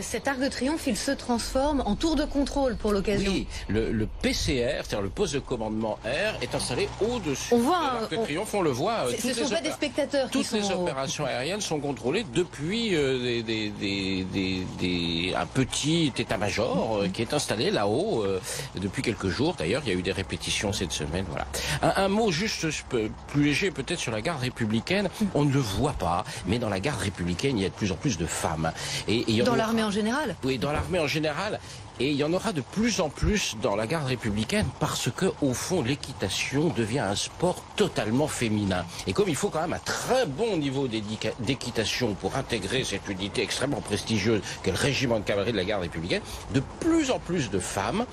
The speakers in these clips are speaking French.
cet arc de triomphe, il se transforme en tour de contrôle pour l'occasion. Oui, le PCR, c'est-à-dire le poste de commandement air, est installé au-dessus On voit de l'Arc de Triomphe, on le voit. Ce ne sont pas des spectateurs qui sont... Toutes les opérations aériennes sont contrôlées depuis un petit état-major qui est installé là-haut depuis quelques jours. D'ailleurs, il y a eu des répétitions cette semaine. Voilà. Un mot juste plus léger peut-être sur la garde républicaine. On ne le voit pas, mais dans la garde républicaine, il y a de plus en plus de femmes. Dans l'armée en général? Oui, dans l'armée en général. Et il y en aura de plus en plus dans la garde républicaine parce que, au fond, l'équitation devient un sport totalement féminin. Et comme il faut quand même un très bon niveau d'équitation pour intégrer cette unité extrêmement prestigieuse qu'est le régiment de cavalerie de la garde républicaine, de plus en plus de femmes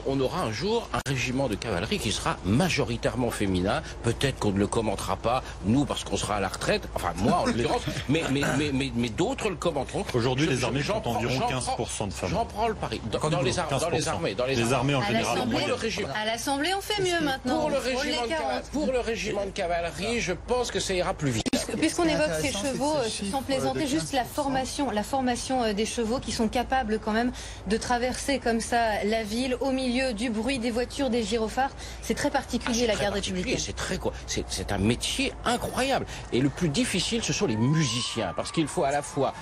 on aura un jour un régiment de cavalerie qui sera majoritairement féminin. Peut-être qu'on ne le commentera pas, nous, parce qu'on sera à la retraite. Enfin, moi, en l'occurrence. mais d'autres le commenteront. Aujourd'hui, les armées comptent environ 15% de femmes. Prends le pari. Dans les armées en général. À l'Assemblée, on fait mieux maintenant. Pour le régiment de cavalerie, je pense que ça ira plus vite. Puisqu'on évoque ces chevaux, sans plaisanter, juste la formation des chevaux qui sont capables quand même de traverser comme ça la ville au milieu du bruit des voitures, des gyrophares. C'est très particulier, la garde républicaine. C'est un métier incroyable. Et le plus difficile, ce sont les musiciens, parce qu'il faut à la fois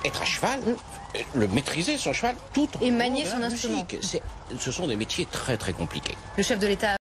être à cheval, le maîtriser son cheval, tout et manier son instrument. Ce sont des métiers très très compliqués. Le chef de l'État